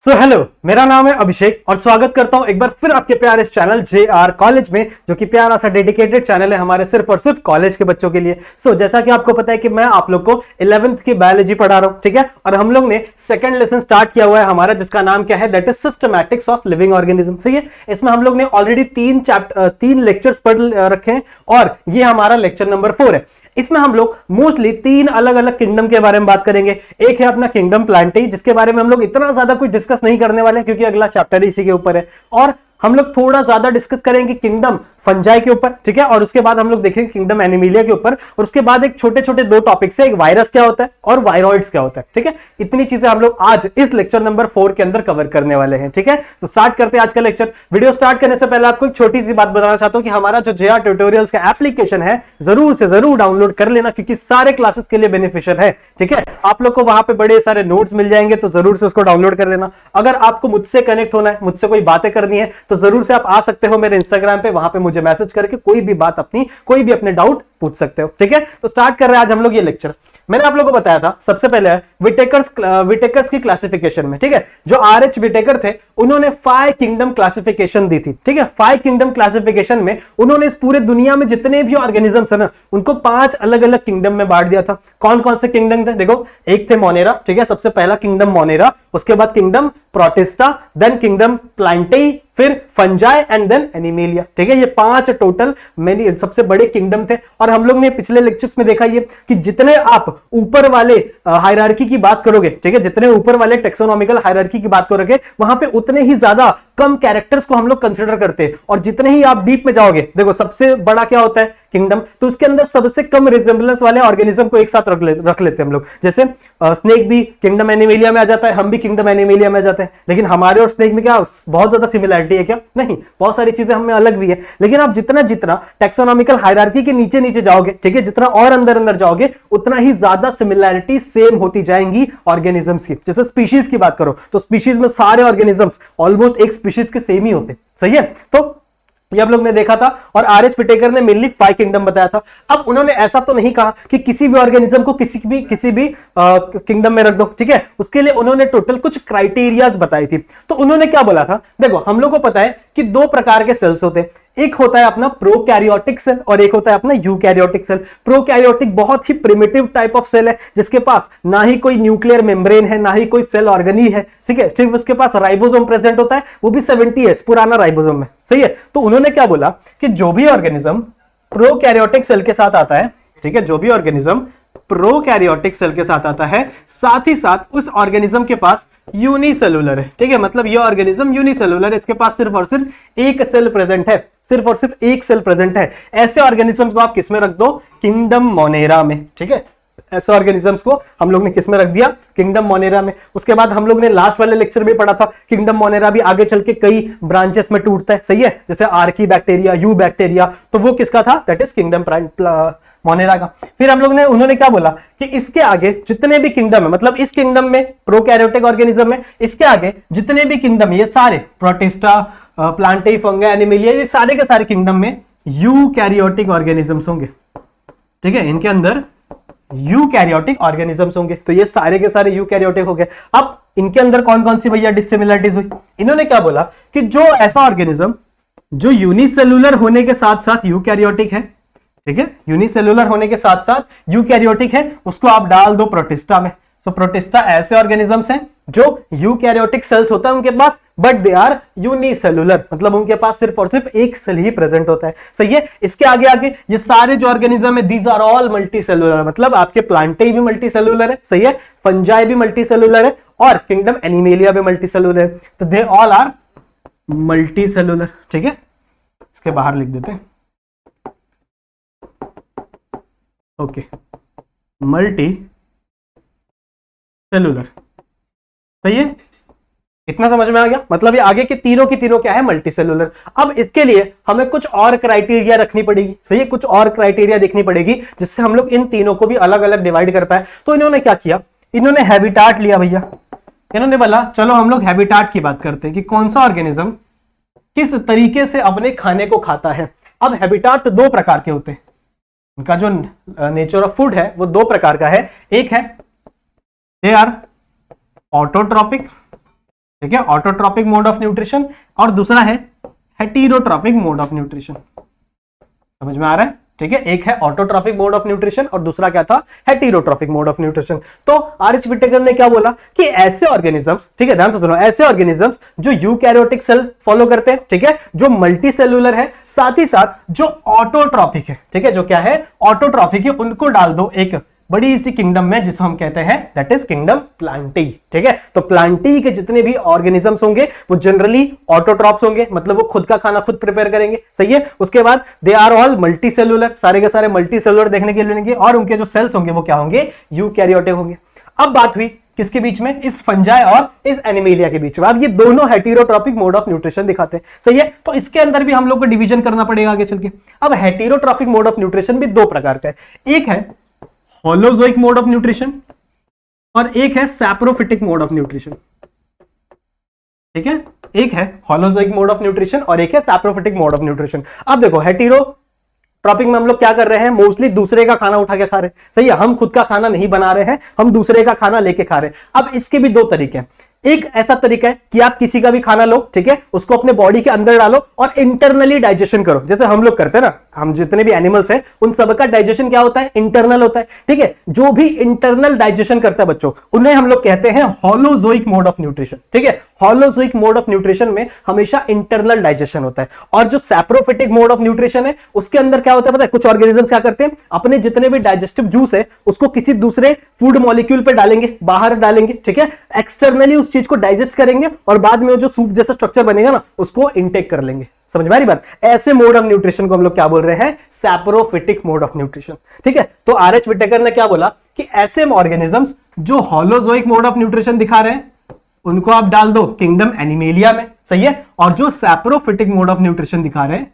Hello, मेरा नाम है अभिषेक और स्वागत करता हूं एक बार फिर आपके प्यारे इस चैनल JR कॉलेज में, जो कि प्यारा सा डेडिकेटेड चैनल है हमारे सिर्फ और सिर्फ कॉलेज के बच्चों के लिए। जैसा कि आपको पता है कि मैं आप लोग को 11th की बायोलॉजी पढ़ा रहा हूं, ठीक है। और हम लोग ने सेकंड लेसन स्टार्ट किया हुआ है हमारा, जिसका नाम क्या है, that is systematics of living organism. सही है। इसमें हम लोग ने ऑलरेडी तीन लेक्चर्स पढ़ रखे हैं और ये हमारा लेक्चर नंबर 4 है। इसमें हम लोग मोस्टली 3 अलग अलग किंगडम के बारे में बात करेंगे। एक है अपना किंगडम प्लांटेई, जिसके बारे में हम लोग इतना ज्यादा कुछ डिस्कस नहीं करने वाले क्योंकि अगला चैप्टर इसी के ऊपर है। और हम लोग थोड़ा ज्यादा डिस्कस करेंगे किंगडम फंजाई के ऊपर, ठीक है। और उसके बाद हम लोग देखेंगे किंगडम एनिमिलिया के ऊपर, और उसके बाद एक छोटे छोटे 2 टॉपिक्स है, एक वायरस क्या होता है और वायरॉइड्स क्या होता है, ठीक है। इतनी चीजें हम लोग आज इस लेक्चर नंबर 4 के अंदर कवर करने वाले हैं, ठीक है। तो स्टार्ट करते हैं आज का लेक्चर। वीडियो स्टार्ट करने से पहले आपको एक छोटी सी बात बताना चाहता हूं कि हमारा जो JR ट्यूटोरियल्स का एप्लीकेशन है, जरूर से जरूर डाउनलोड कर लेना, क्योंकि सारे क्लासेस के लिए बेनिफिशियल है, ठीक है। आप लोग को वहां पे बड़े सारे नोट्स मिल जाएंगे, तो जरूर से उसको डाउनलोड कर लेना। अगर आपको मुझसे कनेक्ट होना है, मुझसे कोई बातें करनी है, तो जरूर से आप आ सकते हो मेरे इंस्टाग्राम पे, वहां पे मुझे मैसेज करके कोई भी बात कोई भी अपने डाउट पूछ सकते हो, ठीक है। तो स्टार्ट कर रहे हैं आज हम लोग ये लेक्चर। मैंने आप लोगों को बताया था सबसे पहले विटेकर्स की क्लासिफिकेशन में, ठीक है। जो RH विटेकर थे, उन्होंने 5 किंगडम क्लासिफिकेशन दी थी, ठीक है। 5 किंगडम क्लासिफिकेशन में उन्होंने इस पूरे दुनिया में जितने भी ऑर्गेनिजम्स है ना, उनको 5 अलग अलग किंगडम में बांट दिया था। कौन कौन से किंगडम थे? देखो, एक थे मोनेरा, ठीक है, सबसे पहला किंगडम मोनेरा, उसके बाद किंगडम प्रोटिस्टा, देन किंगडम प्लांटेई, फिर फंजाई एंड देन एनिमेलिया, ठीक है। ये 5 टोटल सबसे बड़े किंगडम थे। और हम लोग ने पिछले लेक्चर्स में देखा ये कि जितने आप ऊपर वाले हायरार्की की बात करोगे, ठीक है, जितने ऊपर वाले टेक्सोनॉमिकल हायरार्की की बात करोगे, वहां पे उतने ही ज्यादा कम कैरेक्टर्स को हम लोग कंसिडर करते हैं। और जितने ही आप डीप में जाओगे, देखो सबसे बड़ा क्या होता है किंगडम, तो उसके अंदर सबसे कम रिजेंबलेंस वाले ऑर्गेनिज्म को एक साथ रख लेते हैं हम लोग। जैसे स्नेक भी किंगडम एनिमेलिया में आ जाता है, हम भी किंगडम एनिमेलिया में आ जाते हैं। लेकिन हमारे और स्नेक में क्या बहुत ज्यादा सिमिलरिटी है क्या? नहीं, बहुत सारी चीजें हमें अलग भी है। लेकिन आप जितना जितना टेक्सोनॉमिकल हायरार्की के नीचे नीचे जाओगे, ठीक है, जितना और अंदर अंदर जाओगे, उतना ही ज्यादा सिमिलरिटी सेम होती जाएंगी ऑर्गेनिजम्स की। जैसे स्पीशीज की बात करो, तो स्पीशीज में सारे ऑर्गेनिजम्स ऑलमोस्ट एक स्पीशीज के सेम ही होते, सही है। तो ये आप लोग ने देखा था। और RH विटेकर ने मेनली 5 किंगडम बताया था। अब उन्होंने ऐसा तो नहीं कहा कि किसी भी ऑर्गेनिज्म को किसी भी किंगडम में रख दो, ठीक है। उसके लिए उन्होंने टोटल कुछ क्राइटेरियाज बताई थी। तो उन्होंने क्या बोला था, देखो हम लोग को पता है कि 2 प्रकार के सेल्स होते हैं। एक होता है अपना प्रोकैरियोटिक सेल और एक होता है अपना यूकैरियोटिक सेल। प्रोकैरियोटिक बहुत ही प्रिमिटिव टाइप ऑफ सेल है, जिसके पास ना ही कोई न्यूक्लियर मेम्ब्रेन है, ना ही कोई सेल ऑर्गेनी है, ठीक है। सिर्फ उसके पास राइबोसोम प्रेजेंट होता है, वो भी 70 है पुराना राइबोसोम है, सही है। तो उन्होंने क्या बोला कि जो भी ऑर्गेनिज्म प्रोकैरियोटिक सेल के साथ आता है, ठीक है, जो भी ऑर्गेनिज्म प्रोकैरियोटिक सेल के साथ आता है, साथ ही साथ उस ऑर्गेनिज्म के पास यूनिसेलुलर है, ठीक है। मतलब ये ऑर्गेनिज्म यूनिसेलुलर है, इसके पास सिर्फ और सिर्फ एक सेल प्रेजेंट है, सिर्फ और सिर्फ एक सेल प्रेजेंट है। ऐसे ऑर्गेनिजम्स को आप किसमें रख दो? किंगडम मोनेरा में, ठीक है। ऐसे ऑर्गेनिजम्स को हम लोग ने किसमें रख दिया? किंगडम मोनेरा में। उसके बाद हम लोग ने लास्ट वाले लेक्चर में पढ़ा था, किंगडम मोनेरा भी आगे चल के कई ब्रांचेस में टूटता है, सही है। जैसे आर्की बैक्टीरिया, यू बैक्टीरिया, तो वो किसका था? दैट इज किंगडम मोनेरा का। फिर हम लोग ने उन्होंने क्या बोला कि इसके आगे जितने भी किंगडम है, मतलब इस किंगडम में प्रोकैरियोटिक ऑर्गेनिज्म में, इसके आगे जितने भी किंगडम है, ये सारे प्रोटिस्टा, प्लांटेई, फंगा, एनिमेलिया, ये सारे के सारे किंगडम में यूकैरियोटिक ऑर्गेनिजम्स होंगे, ठीक है। इनके अंदर यूकैरियोटिक ऑर्गेनिजम्स होंगे। तो ये सारे के सारे यूकैरियोटिक हो गए। अब इनके अंदर कौन कौन सी भैया डिसिमिलरिटीज हुई? इन्होंने क्या बोला कि जो ऐसा ऑर्गेनिज्म जो यूनिसेलुलर होने के साथ साथ यूकैरियोटिक है, ठीक है, यूनिसेलुलर होने के साथ साथ यूकैरियोटिक है, उसको आप डाल दो प्रोटिस्टा में। तो प्रोटिस्टा ऐसे ऑर्गेनिजम्स हैं जो यूकैरियोटिक सेल्स होता है उनके पास, बट दे आर यूनिसेलुलर, मतलब उनके पास सिर्फ और सिर्फ एक सेल ही प्रेजेंट होता है, सही है। इसके आगे आगे ये सारे जो ऑर्गेनिज्म है, दीज आर ऑल मल्टीसेलुलर, मतलब आपके प्लांटेई भी मल्टीसेलुलर है, सही है, फंजाई भी मल्टीसेलुलर है, और किंगडम एनिमेलिया भी मल्टीसेलुलर है। तो दे ऑल आर मल्टीसेलुलर, ठीक है। इसके बाहर लिख देते हैं, ओके, मल्टी सेलुलर, सही है। इतना समझ में आ गया? मतलब ये आगे के तीनों की तीनों क्या है? Multi cellular. अब इसके लिए हमें कुछ और क्राइटेरिया रखनी पड़ेगी, सही है, कुछ और क्राइटेरिया देखनी पड़ेगी जिससे हम लोग इन तीनों को भी अलग अलग डिवाइड कर पाए। तो इन्होंने क्या किया? इन्होंने हैबिटाट लिया भैया। इन्होंने बोला चलो हम लोग हैबिटाट की बात करते हैं कि कौन सा ऑर्गेनिज्म किस तरीके से अपने खाने को खाता है। अब हैबिटाट 2 प्रकार के होते हैं, उनका जो नेचर ऑफ फूड है वो 2 प्रकार का है। एक है दे आर ऑटोट्रॉपिक, ठीक है, ऑटोट्रॉपिक मोड ऑफ न्यूट्रिशन, और दूसरा है हेटेरोट्रॉपिक मोड ऑफ न्यूट्रिशन। समझ में आ रहा है? ठीक है, एक है ऑटोट्रॉपिक मोड ऑफ न्यूट्रिशन और दूसरा क्या था, हेटेरोट्रॉपिक मोड ऑफ न्यूट्रिशन। तो आर.एच. विटेकर ने क्या बोला कि ऐसे ऑर्गेनिजम्स, ठीक है ध्यान से सुनो, ऐसे ऑर्गेनिजम्स जो यूकैरियोटिक सेल फॉलो करते हैं, ठीक है, जो मल्टी सेलुलर है, साथ ही साथ जो ऑटोट्रॉपिक है, ठीक है, जो क्या है, ऑटोट्रॉपिक है, उनको डाल दो एक बड़ी सी किंगडम में जिसको हम कहते हैं दैट इज किंगडम प्लांटी। ठीक है, तो प्लांटी के जितने भी ऑर्गेनिजम्स होंगे वो जनरली ऑटोट्रॉप्स होंगे, मतलब वो खुद का खाना खुद प्रिपेयर करेंगे। सही है, उसके बाद they are all multicellular, सारे के सारे मल्टी सेलुलर देखने के लिए मिलेंगे, और उनके जो सेल्स होंगे वो क्या होंगे, यूकैरियोटिक होंगे। अब बात हुई किसके बीच में, इस फंजाई और इस एनिमेलिया के बीच में। अब ये दोनों हेटेरोट्रॉपिक मोड ऑफ न्यूट्रिशन दिखाते हैं। सही है, तो इसके अंदर भी हम लोग को डिवीजन करना पड़ेगा आगे चल के। अब हेटेरोट्रॉपिक मोड ऑफ न्यूट्रिशन भी दो प्रकार का है, एक है होलोजोइक मोड ऑफ न्यूट्रिशन और एक है सैप्रोफिटिक मोड ऑफ न्यूट्रिशन। ठीक है, एक है होलोजोइक मोड ऑफ न्यूट्रिशन और एक है सैप्रोफिटिक मोड ऑफ न्यूट्रिशन। अब देखो हेटेरोट्रॉपिक में हम लोग क्या कर रहे हैं, मोस्टली दूसरे का खाना उठा के खा रहे हैं। सही है, हम खुद का खाना नहीं बना रहे हैं, हम दूसरे का खाना लेके खा रहे हैं। अब इसके भी दो तरीके हैं, एक ऐसा तरीका है कि आप किसी का भी खाना लो, ठीक है, उसको अपने बॉडी के अंदर डालो और इंटरनली डाइजेशन करो, जैसे हम लोग करते हैं ना, हम जितने भी एनिमल्स हैं उन सबका डाइजेशन क्या होता है, इंटरनल होता है। ठीक है, जो भी इंटरनल डाइजेशन करता है बच्चों, उन्हें हम लोग कहते हैं होलोजोइक मोड ऑफ न्यूट्रिशन। ठीक है, होलोजोइक मोड ऑफ न्यूट्रिशन में हमेशा इंटरनल डाइजेशन होता है। और जो सैप्रोफिटिक मोड ऑफ न्यूट्रिशन है उसके अंदर क्या होता है पता है, कुछ ऑर्गेनिजम्स क्या करते हैं, अपने जितने भी डाइजेस्टिव जूस है उसको किसी दूसरे फूड मॉलिक्यूल पे डालेंगे, बाहर डालेंगे, ठीक है, एक्सटर्नली उस चीज को डाइजेस्ट करेंगे और बाद में जो सूप जैसा स्ट्रक्चर बनेगा ना उसको इनटेक कर लेंगे। समझ में आ रही बात? ऐसे मोड ऑफ न्यूट्रिशन को हम लोग क्या बोल रहे हैं, सैप्रोफिटिक मोड ऑफ न्यूट्रिशन। ठीक है, तो आर.एच. विटेकर ने क्या बोला कि ऐसे ऑर्गेनिजम्स जो होलोजोइक मोड ऑफ न्यूट्रिशन दिखा रहे हैं उनको आप डाल दो किंगडम एनिमेलिया में। सही है, और जो सैप्रोफिटिक मोड ऑफ न्यूट्रिशन दिखा रहे हैं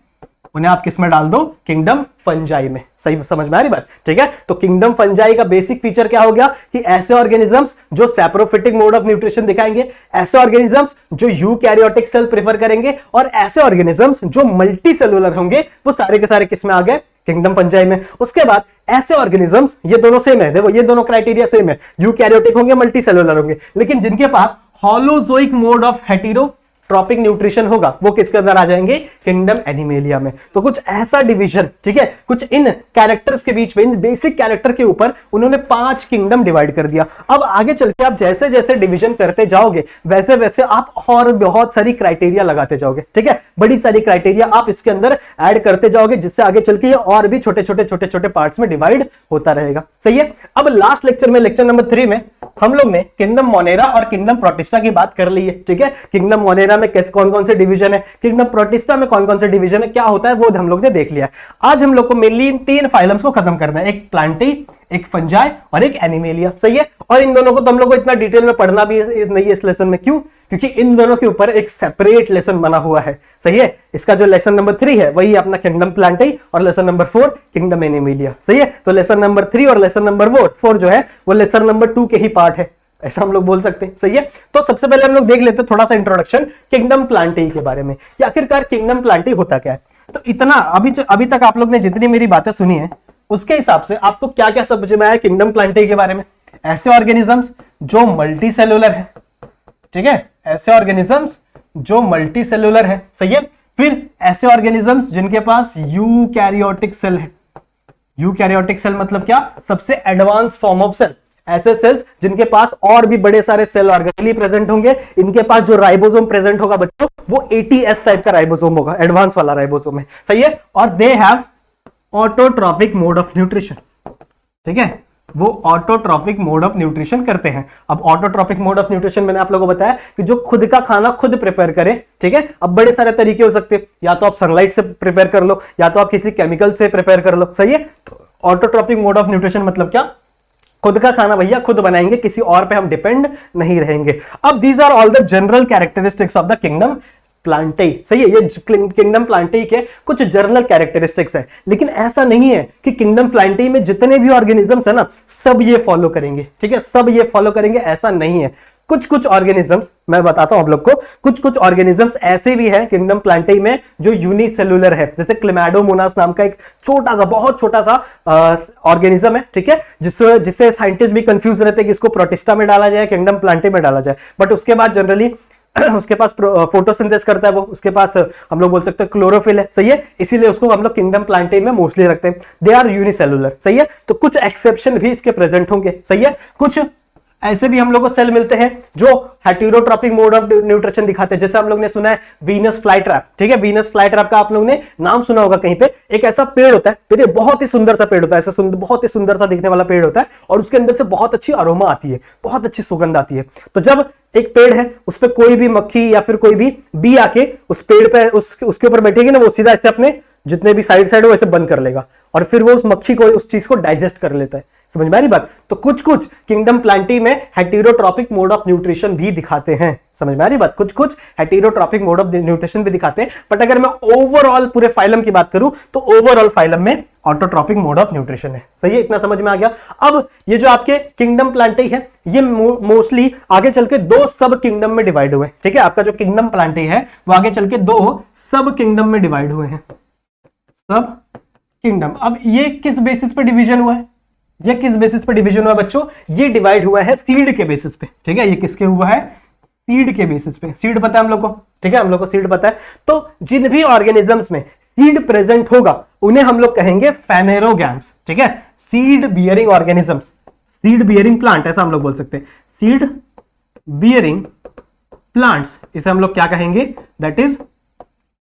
उन्हें आप किस में डाल दो, किंगडम फंजाई में। सही समझ में आ रही बात? ठीक है, तो किंगडम फंजाई का बेसिक फीचर क्या हो गया कि ऐसे ऑर्गेनिजम्स जो सैप्रोफिटिक मोड ऑफ न्यूट्रिशन दिखाएंगे, ऐसे ऑर्गेनिजम्स जो यूकैरियोटिक सेल प्रेफर करेंगे, और ऐसे ऑर्गेनिजम्स जो मल्टी सेलुलर होंगे वो सारे के सारे किस में आ गए, किंगडम फंजाई में। उसके बाद ऐसे ऑर्गेनिजम्स, ये दोनों सेम है, देखो ये दोनों क्राइटेरिया सेम है, यूकैरियोटिक होंगे, मल्टी सेलुलर होंगे, लेकिन जिनके पास holozoic mode of heterotrophic nutrition होगा वो किसके अंदर आ जाएंगे, किंगडम एनिमेलिया में। तो कुछ ऐसा डिवीजन, ठीक है, कुछ इन कैरेक्टर्स के बीच में, इन बेसिक कैरेक्टर के ऊपर उन्होंने 5 किंगडम डिवाइड कर दिया। अब आगे चल के आप जैसे जैसे डिवीजन करते जाओगे वैसे वैसे आप और बहुत सारी क्राइटेरिया लगाते जाओगे। ठीक है, बड़ी सारी क्राइटेरिया आप इसके अंदर ऐड करते जाओगे जिससे आगे चल के ये और भी छोटे छोटे पार्ट्स में डिवाइड होता रहेगा। सही है, अब लास्ट लेक्चर में, लेक्चर नंबर 3 में हम लोग ने किंगडम मोनेरा और किंगडम प्रोटिस्टा की बात कर ली है। ठीक है, किंगडम मोनेरा में कैसे कौन कौन से डिवीजन है, किंगडम प्रोटिस्टा में कौन कौन से डिवीजन है, क्या होता है वो हम लोग ने देख लिया है। आज हम लोग को मेनली इन 3 फाइलम्स को खत्म करना है, एक प्लांटी, एक फंजाई और एक एनिमेलिया। सही है, और इन दोनों को तो हम लोग को इतना डिटेल में पढ़ना भी नहीं है इस लेसन में। क्यों? क्योंकि इन दोनों के ऊपर एक सेपरेट लेसन बना हुआ है। सही है, इसका जो लेसन नंबर 3 है वही अपना किंगडम प्लांटी और लेसन नंबर 4 किंगडम एनिमेलिया। सही है, तो लेसन नंबर 3 और लेसन नंबर 4 जो है वो लेसन नंबर 2 के ही पार्ट है, ऐसा हम लोग बोल सकते हैं। सही है, तो सबसे पहले हम लोग देख लेते हैं थोड़ा सा इंट्रोडक्शन किंगडम प्लांटी के बारे में कि आखिरकार किंगडम प्लांटी होता क्या है। तो इतना अभी तक आप लोग ने जितनी मेरी बातें सुनी है उसके हिसाब से आपको क्या क्या समझ में आया किंगडम प्लांटी के बारे में। ऐसे ऑर्गेनिजम्स जो मल्टी सेलुलर है, ठीक है, ऐसे ऑर्गेनिजम्स जो मल्टी सेलुलर है। सही है, फिर ऐसे ऑर्गेनिजम्स जिनके पास यूकैरियोटिक सेल है। यूकैरियोटिक सेल मतलब क्या, सबसे एडवांस फॉर्म ऑफ सेल, ऐसे सेल्स जिनके पास और भी बड़े सारे सेल ऑर्गेनली प्रेजेंट होंगे। इनके पास जो राइबोसोम प्रेजेंट होगा बच्चों वो ATS टाइप का राइबोसोम होगा, एडवांस वाला राइबोसोम है। सही है, और they have autotrophic mode of nutrition. ठीक है, वो ऑटोट्रॉपिक मोड ऑफ न्यूट्रिशन करते हैं। अब ऑटोट्रॉपिक मोड ऑफ न्यूट्रिशन मैंने आप लोगों को बताया कि जो खुद का खाना खुद प्रिपेयर करे। ठीक है, अब बड़े सारे तरीके हो सकते हैं, या तो आप सनलाइट से प्रिपेयर कर लो या तो आप किसी केमिकल से प्रिपेयर कर लो। सही है, तो ऑटोट्रॉपिक मोड ऑफ न्यूट्रिशन मतलब क्या, खुद का खाना भैया खुद बनाएंगे, किसी और पे हम डिपेंड नहीं रहेंगे। अब these are all the general characteristics of the kingdom Plantae. सही है, ये किंगडम प्लांटी के कुछ जनरल कैरेक्टरिस्टिक्स है, लेकिन ऐसा नहीं है कि किंगडम प्लांटी में जितने भी ऑर्गेनिजम्स है ना सब ये फॉलो करेंगे। ठीक है, सब ये फॉलो करेंगे ऐसा नहीं है। कुछ ऑर्गेनिजम्स मैं बताता हूं आप लोग को, कुछ ऑर्गेनिजम्स ऐसे भी हैं किंगडम प्लांटी में जो यूनिसेलुलर है, जैसे क्लेमाडोमोनास नाम का एक छोटा सा, बहुत छोटा सा ऑर्गेनिज्म है। ठीक है, जिससे साइंटिस्ट भी कंफ्यूज रहते हैं कि इसको प्रोटिस्टा में डाला जाए, किंगडम प्लांटी में डाला जाए, बट उसके बाद जनरली उसके पास फोटोसिंथेसिस करता है वो, उसके पास हम लोग बोल सकते हैं क्लोरोफिल है, सही है, इसीलिए उसको हम लोग किंगडम प्लांटेई में मोस्टली रखते हैं। दे आर यूनिसेलुलर, सही है। तो कुछ एक्सेप्शन भी इसके प्रेजेंट होंगे, सही है। कुछ ऐसे भी हम लोग को सेल मिलते हैं जो हेटेरोट्रॉपिक मोड ऑफ न्यूट्रिशन दिखाते हैं, जैसे हम लोग ने सुना है वीनस फ्लाई ट्रैप, ठीक है। वीनस फ्लाई ट्रैप का आप लोग ने नाम सुना होगा कहीं पे। एक ऐसा पेड़ होता है, फिर बहुत ही सुंदर सा पेड़ होता है, ऐसा बहुत ही सुंदर सा दिखने वाला पेड़ होता है, और उसके अंदर से बहुत अच्छी अरोमा आती है, बहुत अच्छी सुगंध आती है। तो जब एक पेड़ है, उस पर कोई भी मक्खी या फिर कोई भी बी आके उस पेड़ पे उसके ऊपर बैठेगी ना, वो सीधा ऐसे अपने जितने भी साइड हो ऐसे बंद कर लेगा, और फिर वो उस मक्खी को, उस चीज को डाइजेस्ट कर लेता है। समझ में आ रही बात? तो कुछ कुछ किंगडम प्लांटेई में हेटेरोट्रॉपिक मोड ऑफ न्यूट्रिशन भी दिखाते हैं। समझ में आ रही बात? कुछ कुछ हेटेरोट्रॉपिक मोड ऑफ न्यूट्रिशन भी दिखाते हैं, बट अगर मैं ओवरऑल पूरे फाइलम की बात करूं तो ओवरऑल फाइलम में ऑटोट्रॉपिक मोड ऑफ न्यूट्रिशन है। सही है, इतना समझ में आ गया। अब ये जो आपके किंगडम प्लांटेई है, ये मोस्टली आगे चल के दो सब किंगडम में डिवाइड हुए, ठीक है। आपका जो किंगडम प्लांटेई है वो आगे चल के दो सब किंगडम में डिवाइड हुए हैं, सब किंगडम। अब ये किस बेसिस पे डिवीजन हुआ है? ये किस बेसिस पे डिवीजन हुआ बच्चों? ये डिवाइड हुआ है सीड के बेसिस पे, ठीक है। ये किसके हुआ है? सीड के बेसिस पे। सीड पता है हम लोग को, ठीक है, हम लोग को सीड पता है। तो जिन भी ऑर्गेनिजम्स में सीड प्रेजेंट होगा उन्हें हम लोग कहेंगे फेनेरोगैम्स, ठीक है। Seed bearing organisms, seed bearing plant, ऐसा हम लोग बोल सकते हैं, सीड बियरिंग प्लांट्स, इसे हम लोग क्या कहेंगे? दैट इज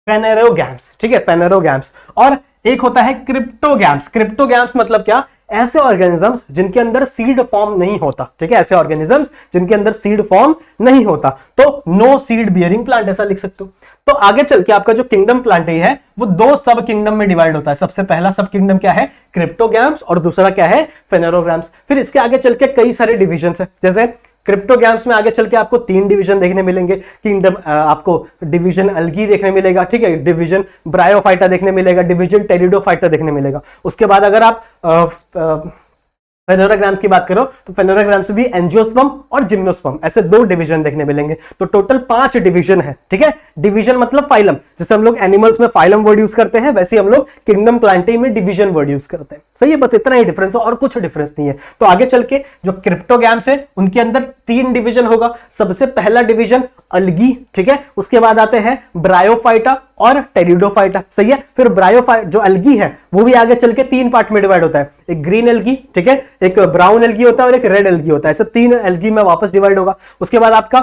फेनेरोगैम्स, ठीक है, फेनेरोगैम्स। और एक होता है क्रिप्टोगैम्स। क्रिप्टोगैम्स मतलब क्या? ऐसे ऑर्गेनिजम्स जिनके अंदर सीड फॉर्म नहीं होता, ठीक है, ऐसे ऑर्गेनिजम्स जिनके अंदर सीड फॉर्म नहीं होता, तो नो सीड बियरिंग प्लांट ऐसा लिख सकते हो। तो आगे चल के आपका जो किंगडम प्लांटेई है वो दो सब किंगडम में डिवाइड होता है। सबसे पहला सब किंगडम क्या है? क्रिप्टोगैम्स, और दूसरा क्या है? फेनेरोगैम्स। फिर इसके आगे चल के कई सारे डिविजन्स है, जैसे क्रिप्टोगैम्स में आगे चल के आपको 3 डिवीजन देखने मिलेंगे। किंगडम आपको डिवीजन अल्गी देखने मिलेगा, ठीक है, डिवीजन ब्रायोफाइटा देखने मिलेगा, डिवीजन टेरिडोफाइटा देखने मिलेगा। उसके बाद अगर आप फेनेरोगैम्स की बात करो तो फेनेरोगैम्स में भी एंजियोस्पर्म और जिम्नोस्पर्म, ऐसे 2 डिवीजन देखने मिलेंगे। तो टोटल 5 डिवीजन है, ठीक है। डिवीजन मतलब फाइलम, जैसे हम लोग एनिमल्स में फाइलम वर्ड यूज करते हैं, वैसे हम लोग किंगडम प्लांटेई में डिवीजन वर्ड यूज करते हैं। सही है, बस इतना ही डिफरेंस है और कुछ डिफरेंस नहीं है। तो आगे चल के जो क्रिप्टोगैम्स है उनके अंदर 3 डिवीजन होगा। सबसे पहला डिवीजन अल्गी, ठीक है, उसके बाद आते हैं ब्रायोफाइटा और टेरिडोफाइटा, सही है। फिर ब्रायोफाइट जो अल्गी है वो भी आगे चल के 3 पार्ट में डिवाइड होता है, एक ग्रीन एल्गी, ठीक है, एक ब्राउन एल्गी होता है और एक रेड एल्गी होता है, ऐसे 3 एल्गी में वापस डिवाइड होगा। उसके बाद आपका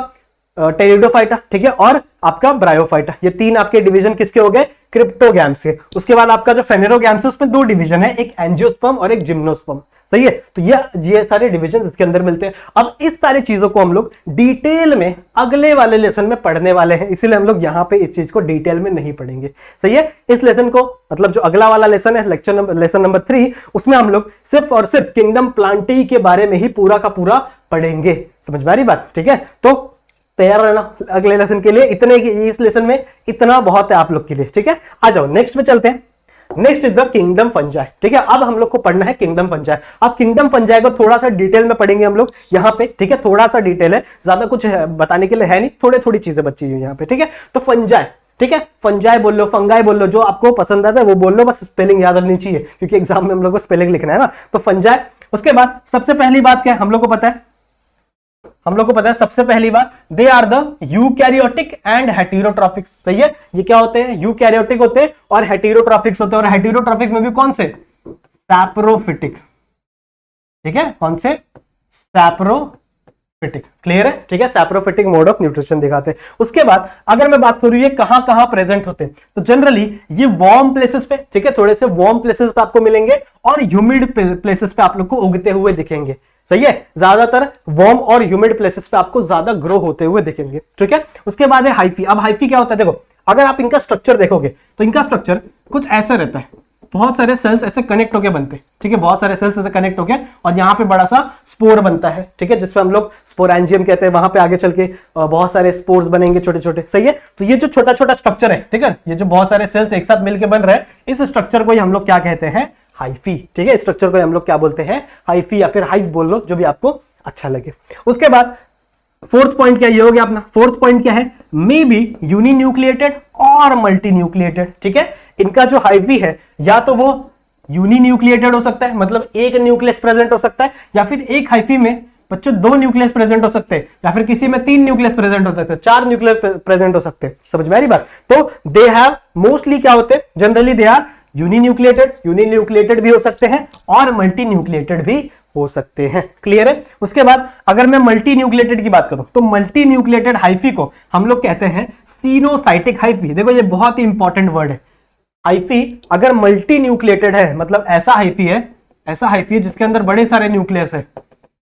टेरिडोफाइटा, ठीक है, और आपका ब्रायोफाइटा, ये 3 आपके डिवीजन किसके हो गए? क्रिप्टोगैम्स के। उसके बाद आपका जो फेनेरोगैम्स है उसमें 2 डिवीजन है, एक एंजियोस्पर्म और एक जिम्नोस्पर्म, सही है। तो ये सारे डिवीजन इसके अंदर मिलते हैं। अब इस सारी चीजों को हम लोग डिटेल में अगले वाले लेसन में पढ़ने वाले हैं, इसीलिए हम लोग यहां पे इस चीज को डिटेल में नहीं पढ़ेंगे, सही है। इस लेसन को मतलब जो अगला वाला लेसन है, लेसन नंबर 3, उसमें हम लोग सिर्फ और सिर्फ किंगडम प्लांटेई के बारे में ही पूरा का पूरा पढ़ेंगे। समझ में आ रही बात? ठीक है, तो तैयार रहना अगले लेसन के लिए। इतने की इस लेसन में इतना बहुत है आप लोग के लिए, ठीक है। आ जाओ नेक्स्ट में चलते हैं। Next is the kingdom fungi, ठीक है। अब हम लोग को पढ़ना है किंगडम फंजाई। अब किंगडम फंजाई को थोड़ा सा डिटेल में पढ़ेंगे हम लोग यहाँ पे, ठीक है। थोड़ा सा डिटेल है, ज्यादा कुछ बताने के लिए है नहीं, थोड़ी थोड़ी चीजें बची हुई यहाँ पे, ठीक है। तो फंजाई, ठीक है, फंजाई बोल लो, फंगाई बोल लो, जो आपको पसंद आता है वो बोल लो, बस स्पेलिंग याद रखनी चाहिए क्योंकि एग्जाम में हम लोग को स्पेलिंग लिखना है ना। तो फंजाई, उसके बाद सबसे पहली बात क्या है हम लोग को पता है, सबसे पहली बात, they are the eukaryotic and heterotrophics, सही है। ये क्या होते हैं? यूकैरियोटिक होते हैं और हेटेरोट्रॉफिक्स होते हैं। और हेटेरोट्रॉफिक में भी कौन से? सैप्रोफिटिक, ठीक है, कौन से? सैप्रोफिटिक, क्लियर है, ठीक है। सैप्रोफिटिक मोड ऑफ न्यूट्रिशन दिखाते हैं। उसके बाद अगर मैं बात करूं ये कहां कहां प्रेजेंट होते हैं, तो जनरली ये वार्म प्लेसेस पे, ठीक है, थोड़े से वार्म प्लेसेस पे आपको मिलेंगे और ह्यूमिड प्लेसेस पे आप लोग को उगते हुए दिखेंगे, सही है। ज्यादातर वार्म और ह्यूमिड प्लेसेस पे आपको ज्यादा ग्रो होते हुए दिखेंगे, ठीक है। उसके बाद है हाइफी। अब हाइफी क्या होता है? देखो, अगर आप इनका स्ट्रक्चर देखोगे तो इनका स्ट्रक्चर कुछ ऐसा रहता है, बहुत सारे सेल्स ऐसे कनेक्ट होके बनते हैं, ठीक है, बहुत सारे सेल्स ऐसे कनेक्ट होके, और यहाँ पे बड़ा सा स्पोर बनता है, ठीक है, जिसपे हम लोग स्पोरेंजियम कहते हैं। वहां पे आगे चल के बहुत सारे स्पोर्स बनेंगे छोटे छोटे, सही है। तो ये जो छोटा छोटा स्ट्रक्चर है, ठीक है, ये जो बहुत सारे सेल्स एक साथ मिलकर बन रहे हैं, इस स्ट्रक्चर को हम लोग क्या कहते हैं? हाइफी, ठीक है। स्ट्रक्चर को हम लोग क्या बोलते हैं? हाइफी, या फिर हाइफ बोल लो, जो भी आपको अच्छा लगे। उसके बाद फोर्थ पॉइंट क्या ये हो गया अपना? फोर्थ पॉइंट क्या है? मे बी यूनिन्यूक्लिएटेड और मल्टीन्यूक्लिएटेड, ठीक है। इनका जो हाइफी है या तो वो यूनिन्यूक्लिएटेड हो सकता है, मतलब एक न्यूक्लियस प्रेजेंट हो सकता है, या फिर एक हाइफी में बच्चों 2 न्यूक्लियस प्रेजेंट हो सकते हैं, या फिर किसी में 3 न्यूक्लियस प्रेजेंट हो सकते हैं, 4 न्यूक्लियस प्रेजेंट हो सकते हैं। समझ में आ रही बात? तो दे हैव मोस्टली क्या होते हैं, जनरली दे आर यूनिन्यूक्लिएटेड भी हो सकते हैं और मल्टी न्यूक्लिएटेड भी हो सकते हैं। क्लियर है? उसके बाद अगर मैं मल्टी न्यूक्लिएटेड की बात करूं तो मल्टी न्यूक्लिएटेड हाइफी को हम लोग कहते हैं सीनोसाइटिक हाइफी। देखो ये बहुत ही इंपॉर्टेंट वर्ड है। हाइफी अगर मल्टी न्यूक्लिएटेड है, मतलब ऐसा हाइफी है जिसके अंदर बड़े सारे न्यूक्लियस है,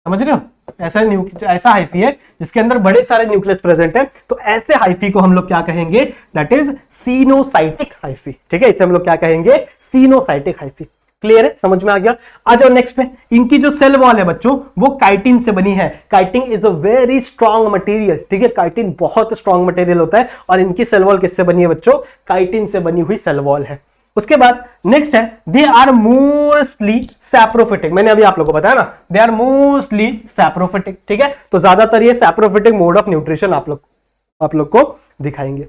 समझ रहे हो? ऐसा हाइफी है जिसके अंदर बड़े सारे न्यूक्लियस प्रेजेंट है, तो ऐसे हाइफी को हम लोग क्या कहेंगे, दैट इज सीनोसाइटिक हाइफी। ठीक है, इसे हम लोग क्या कहेंगे, सीनोसाइटिक हाइफी। क्लियर है? समझ में आ गया? आ जाओ नेक्स्ट पे। इनकी जो सेल वॉल है बच्चों वो काइटिन से बनी है। Chitin is a very strong material. ठीक है, काइटिन बहुत स्ट्रॉन्ग मटेरियल होता है और इनकी सेल वॉल किससे बनी है बच्चों, काइटिन से बनी हुई सेल वॉल है। उसके बाद नेक्स्ट है दे आर मोस्टली सैप्रोफिटिक। मैंने अभी आप लोगों को बताया ना, दे आर मोस्टली सैप्रोफिटिक। ठीक है, तो ज्यादातर ये सैप्रोफिटिक मोड ऑफ न्यूट्रिशन आप लोग को दिखाएंगे।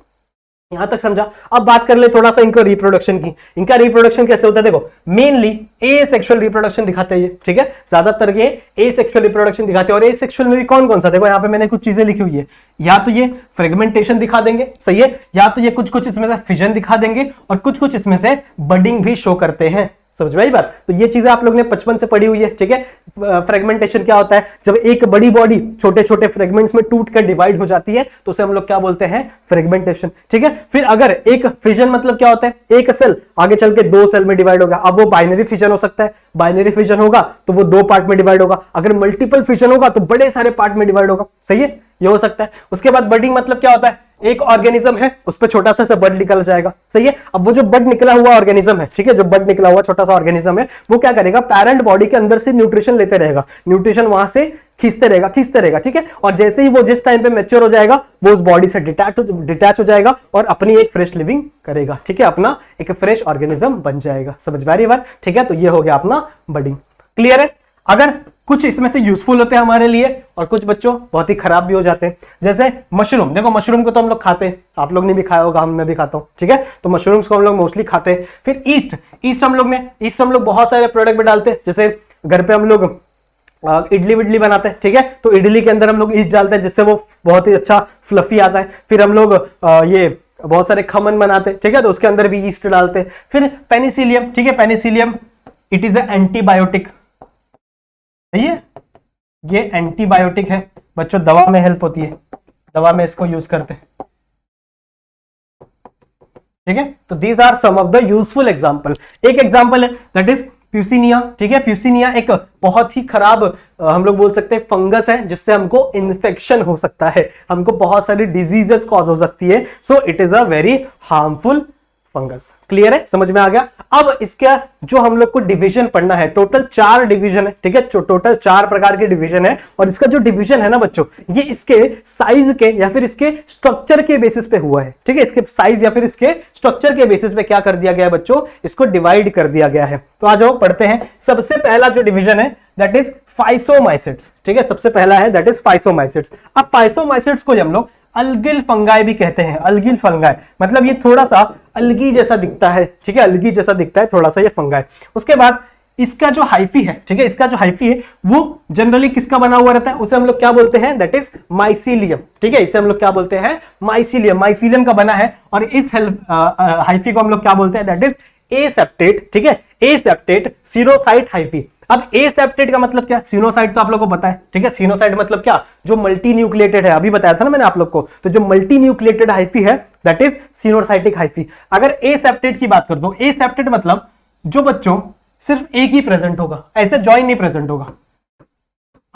यहां तक समझा? अब बात कर ले थोड़ा सा इनको रिप्रोडक्शन की। इनका रिप्रोडक्शन कैसे होता है? देखो मेनली एसेक्सुअल रिप्रोडक्शन दिखाते हैं ये। ठीक है, ज्यादातर ये एसेक्सुअल रिप्रोडक्शन दिखाते हैं। और एसेक्सुअल में भी कौन कौन सा, देखो यहाँ पे मैंने कुछ चीजें लिखी हुई है। या तो ये फ्रेगमेंटेशन दिखा देंगे, सही है, या तो ये कुछ इसमें से फिजन दिखा देंगे और कुछ इसमें से बडिंग भी शो करते हैं। समझ में आई बात? तो ये चीजें आप लोग ने बचपन से पढ़ी हुई है। ठीक है, फ्रेगमेंटेशन क्या होता है, जब एक बड़ी बॉडी छोटे छोटे फ्रेगमेंट्स में टूट कर डिवाइड हो जाती है तो उसे हम लोग क्या बोलते हैं, फ्रेगमेंटेशन। ठीक है, फिर अगर एक फिजन मतलब क्या होता है, एक सेल आगे चल के 2 सेल में डिवाइड होगा। अब वो बाइनरी फिजन हो सकता है, बाइनरी फिजन होगा तो वो 2 पार्ट में डिवाइड होगा। अगर मल्टीपल फिजन होगा तो बड़े सारे पार्ट में डिवाइड होगा। सही है, ये हो सकता है। उसके बाद बडिंग मतलब क्या होता है, एक ऑर्गेनिज्म है उस पर छोटा सा बड निकल जाएगा। सही है, अब वो जो बड निकला हुआ ऑर्गेनिज्म है, ठीक है, जो बड निकला हुआ छोटा सा ऑर्गेनिज्म है, वो क्या करेगा, पेरेंट बॉडी के अंदर से न्यूट्रिशन लेते रहेगा, न्यूट्रिशन वहां से खींचते रहेगा। ठीक है, और जैसे ही वो जिस टाइम पे मैच्योर हो जाएगा वो उस बॉडी से डिटैच हो जाएगा और अपनी एक फ्रेश लिविंग करेगा। ठीक है, अपना एक फ्रेश ऑर्गेनिज्म बन जाएगा। समझ में आ रही बात? ठीक है, तो ये हो गया अपना बडिंग। क्लियर है? अगर कुछ इसमें से यूजफुल होते हैं हमारे लिए और कुछ बच्चों बहुत ही खराब भी हो जाते हैं। जैसे मशरूम, देखो मशरूम को तो हम लोग खाते हैं, आप लोग ने भी खाया होगा, मैं भी खाता हूं। ठीक है, तो मशरूम्स को हम लोग मोस्टली खाते हैं। फिर ईस्ट हम लोग बहुत सारे प्रोडक्ट में डालते हैं। जैसे घर पे हम लोग इडली विडली बनाते हैं। ठीक है, तो इडली के अंदर हम लोग ईस्ट डालते हैं जिससे वो बहुत ही अच्छा फ्लफी आता है। फिर हम लोग ये बहुत सारे खमन बनाते हैं। ठीक है, तो उसके अंदर भी ईस्ट डालते हैं। फिर पेनिसिलियम, ठीक है, Penicillium it is a antibiotic. सही है, ये एंटीबायोटिक है बच्चों, दवा में हेल्प होती है, दवा में इसको यूज करते हैं। ठीक है, तो these are some of the useful example. एक एग्जांपल है दैट इज प्यूसिनिया। ठीक है, प्यूसिनिया एक बहुत ही खराब हम लोग बोल सकते हैं फंगस है जिससे हमको इन्फेक्शन हो सकता है, हमको बहुत सारी डिजीजेस कॉज हो सकती है। So it is a very harmful fungus. Clear है? समझ में आ गया? अब इसका जो हम लोग को डिवीजन पढ़ना है, टोटल 4 डिवीजन है। ठीक है, टोटल 4 प्रकार के डिवीजन है और इसका जो डिवीजन है ना बच्चों, ये इसके साइज के या फिर इसके स्ट्रक्चर के बेसिस पे हुआ है। ठीक है, इसके साइज या फिर इसके स्ट्रक्चर के बेसिस पे क्या कर दिया गया है बच्चों, इसको डिवाइड कर दिया गया है। तो आ जाओ पढ़ते हैं। सबसे पहला जो डिवीजन है दैट इज फाइसोमाइसिट्स। ठीक है, सबसे पहला है दैट इज फाइसोमाइसिट्स। अब फाइसोमाइसिट्स को हम लोग अल्गिल फंगाई भी कहते हैं। अल्गिल फंगाई मतलब ये थोड़ा सा अलगी जैसा दिखता है। ठीक है, अलगी जैसा दिखता है थोड़ा सा ये फंगाई। उसके बाद इसका जो हाइफी है, ठीक है, इसका जो हाइफी है वो जनरली किसका बना हुआ रहता है, उसे हम लोग क्या बोलते हैं, दैट इज माइसीलियम। ठीक है, इसे हम लोग क्या बोलते हैं, माइसीलियम। माइसीलियम का बना है और इस हाइफी को हम लोग क्या बोलते हैं, दैट इज एसेप्टेट। ठीक है, एसेप्टेट सिनोसाइट हाइफी। अब एसेप्टेट का मतलब क्या, सिनोसाइट तो आप लोगों को पता है। ठीक है, सिनोसाइट मतलब क्या, जो मल्टी न्यूक्लिएटेड है, अभी बताया था ना मैंने आप लोग को। तो जो मल्टी न्यूक्लिएटेड हाइफी है दैट इज सिनोसाइटिक हाइफी। अगर एसेप्टेट की बात कर दो, एसेप्टेट मतलब जो बच्चों सिर्फ एक ही प्रेजेंट होगा, ऐसे जॉइन नहीं प्रेजेंट होगा।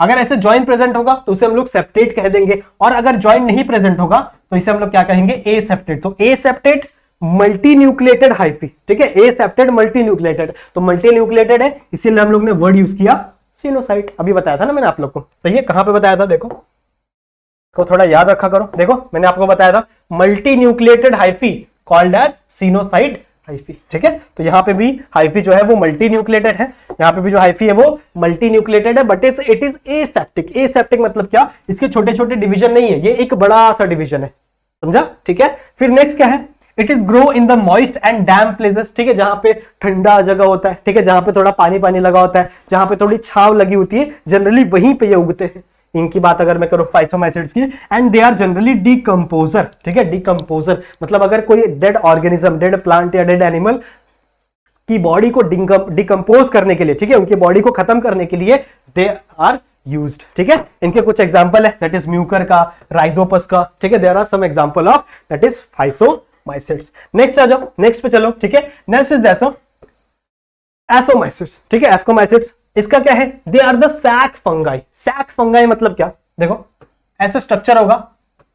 अगर ऐसे जॉइन प्रेजेंट होगा तो उसे हम लोग सेप्टेट कह देंगे, और अगर जॉइन नहीं प्रेजेंट होगा तो इसे हम लोग क्या कहेंगे, एसेप्टेट। तो एसेप्टेट मल्टी न्यूक्लिएटेड हाइफी। ठीक है, एसेप्टेड मल्टी न्यूक्लिएटेड, तो मल्टी न्यूक्लिएटेड है इसीलिए हम लोग ने वर्ड यूज किया सिनोसाइट। अभी बताया था ना मैंने आप लोग को, सही है, कहां पे बताया था, देखो को थोड़ा याद रखा करो। देखो मैंने आपको बताया था multinucleated hyphae called as coenocyte hyphae. ठीक है, तो यहाँ पे भी हाइफी जो है वो मल्टी न्यूक्लिएटेड है, यहाँ पे भी जो हाइफी है वो मल्टी न्यूक्लिएटेड है, but it is aseptic. Aseptic मतलब क्या, इसके छोटे छोटे डिवीजन नहीं है, ये एक बड़ा सा डिवीजन है, समझा। ठीक है, फिर नेक्स्ट क्या है, it is grow in the moist and dam places, ठीक है, जहां पे ठंडा जगह होता है, ठीक है, जहां पे थोड़ा पानी पानी लगा होता है, जहां पे थोड़ी छाव लगी होती है, जनरली वहीं पे ये उगते हैं। इनकी बात अगर मैं करूं फाइटोमाइसिट्स की, and they are generally decomposer, ठीक है, डिकम्पोजर मतलब अगर कोई डेड ऑर्गेनिज्म, डेड प्लांट या डेड एनिमल की बॉडी को डिकम्पोज करने के लिए, ठीक है, उनकी बॉडी को खत्म करने के लिए दे आर यूज्ड, ठीक है। इनके कुछ एग्जांपल है, दैट इज म्यूकर का, राइजोपस का, ठीक है, there are some example of that is phytomycetes. Next आ जाओ, नेक्स्ट पे चलो, ठीक है। नेक्स्ट इज एसोमाइसिट्स, ठीक है, एस्कोमाइसिट्स। इसका क्या है, they are the sac fungi. Sac fungi मतलब क्या, देखो ऐसा स्ट्रक्चर होगा,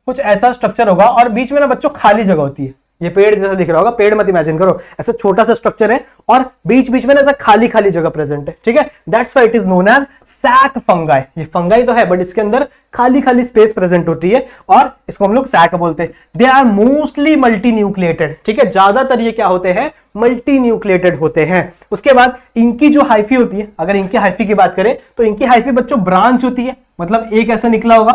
कुछ ऐसा स्ट्रक्चर होगा और बीच में ना बच्चों खाली जगह होती है, ये पेड़ जैसा दिख रहा होगा, पेड़ मत इमेजिन करो, ऐसा छोटा सा स्ट्रक्चर है और बीच बीच में ना ऐसा खाली खाली जगह प्रेजेंट है, ठीक है, that's why it is known as sac fungi. ये फंगाई तो है बट इसके अंदर खाली खाली स्पेस प्रेजेंट होती है और इसको हम लोग सैक बोलते हैं। They are mostly multinucleated, ठीक है, ज्यादातर ये क्या होते हैं, मल्टी न्यूक्लिएटेड होते हैं। उसके बाद इनकी जो हाइफी होती है, अगर इनकी हाइफी की बात करें तो इनकी हाइफी बच्चों ब्रांच होती है, मतलब एक ऐसा निकला होगा